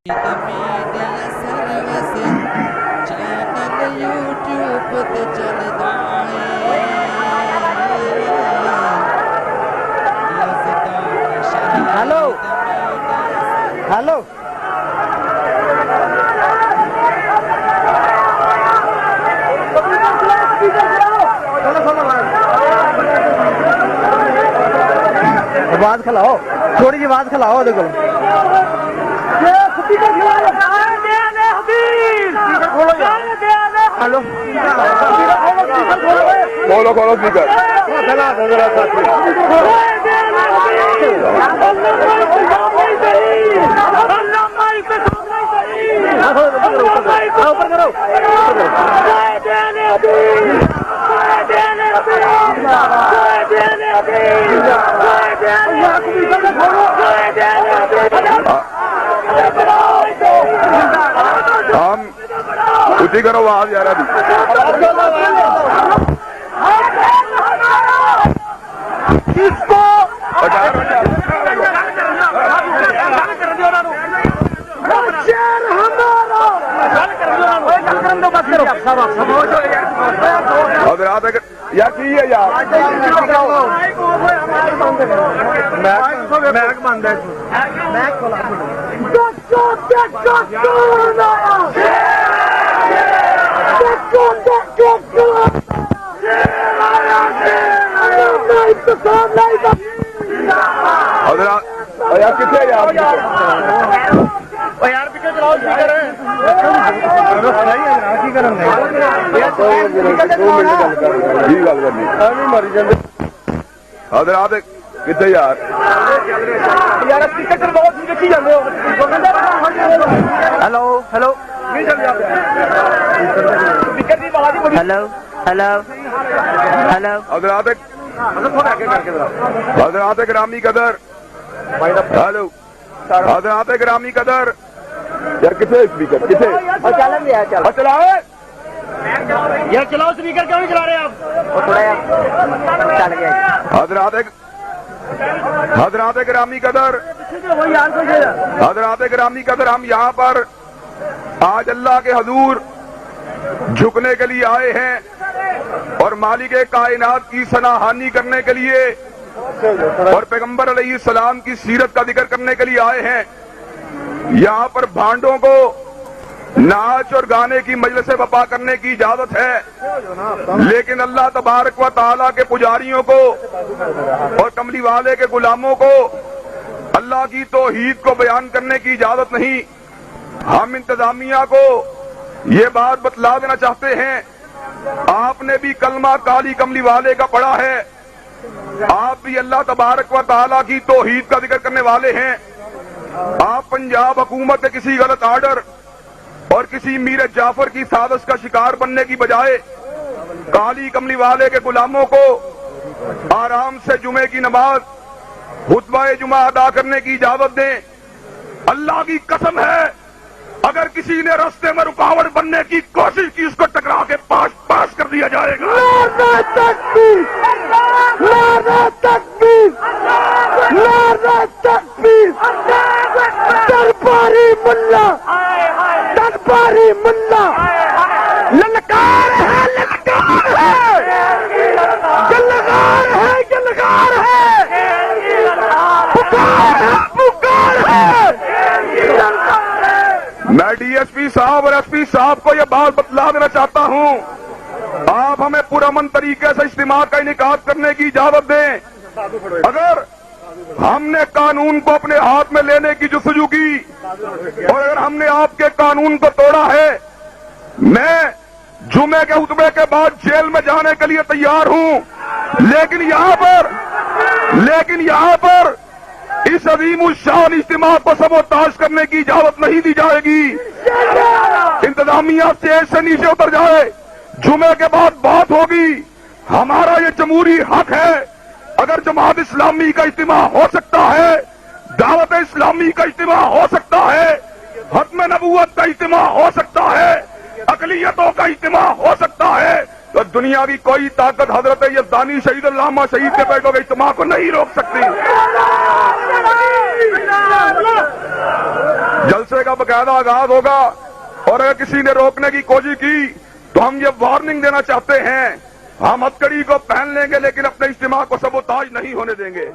Media service channel YouTube تے چلدا ہے ہیلو ہیلو آواز کھلاؤ تھوڑی جی آواز کھلاؤ دیکھو ہلو کھولو کھولو اسپیکر اوپر کرو ہم اسی کرو آواز یار ابھی کس کو یار کی ہے یار یار کتنے یار یار پیچھے چلاؤ حضرات کتنے یار hello hello hello hello hello حضرات گرامی قدر ہلو حضرات گرامی قدر یار کتنے اسپیکر کتنے چلاؤ یار چلاؤ اسپیکر کیوں نہیں چلا رہے آپ حضرات گرامی قدر حضرات گرامی قدر ہم یہاں پر آج اللہ کے حضور جھکنے کے لیے آئے ہیں اور مالک کائنات کی ثناہانی کرنے کے لیے اور پیغمبر علیہ السلام کی سیرت کا ذکر کرنے کے لیے آئے ہیں. یہاں پر بھانڈوں کو ناچ اور گانے کی مجلس وفا کرنے کی اجازت ہے، لیکن اللہ تبارک و تعالیٰ کے پجاریوں کو اور کملی والے کے غلاموں کو اللہ کی توحید کو بیان کرنے کی اجازت نہیں. ہم انتظامیہ کو یہ بات بتلا دینا چاہتے ہیں، آپ نے بھی کلمہ کالی کملی والے کا پڑھا ہے، آپ بھی اللہ تبارک و تعالیٰ کی توحید کا ذکر کرنے والے ہیں. آپ پنجاب حکومت کے کسی غلط آرڈر اور کسی میر جعفر کی سازش کا شکار بننے کی بجائے کالی کملی والے کے غلاموں کو آرام سے جمعے کی نماز خطبہ جمعہ ادا کرنے کی اجازت دیں. اللہ کی قسم ہے اگر کسی نے راستے میں رکاوٹ بننے کی کوشش کی اس کو ٹکرا کے پاس کر دیا جائے گا. نعرہ تکبیر، نعرہ تکبیر، نعرہ تکبیر. درباری ملا، درباری ملا، للکار ہے، للکار ہے، جلغار ہے، جلغار ہے، پکار ہے، پکار ہے. میں ڈی ایس پی صاحب اور ایس پی صاحب کو یہ بات بتلا دینا چاہتا ہوں، آپ ہمیں پرامن طریقے سے اجتماع کا انعقاد کرنے کی اجازت دیں. اگر ہم نے قانون کو اپنے ہاتھ میں لینے کی جستجو کی اور اگر ہم نے آپ کے قانون کو توڑا ہے، میں جمعے کے خطبے کے بعد جیل میں جانے کے لیے تیار ہوں. لیکن یہاں پر اس عظیم الشان اجتماع کو سبوتاژ کرنے کی اجازت نہیں دی جائے گی. انتظامیہ اسٹیج سے نیچے اتر جائے، جمعے کے بعد بات ہوگی. ہمارا یہ جمہوری حق ہے. اگر جماعت اسلامی کا اجتماع ہو سکتا ہے، دعوت اسلامی کا اجتماع ہو سکتا ہے، ختم نبوت کا اجتماع ہو سکتا ہے، اقلیتوں کا اجتماع ہو سکتا ہے، تو دنیا کی کوئی طاقت حضرت یزدانی شہید علامہ شہید کے بیٹوں کے اجتماع کو نہیں روک سکتی. جلسے کا باقاعدہ آغاز ہوگا اور اگر کسی نے روکنے کی کوشش کی تو ہم یہ وارننگ دینا چاہتے ہیں، ہم ہتھکڑی کو پہن لیں گے لیکن اپنے اجتماع کو سبوتاژ نہیں ہونے دیں گے۔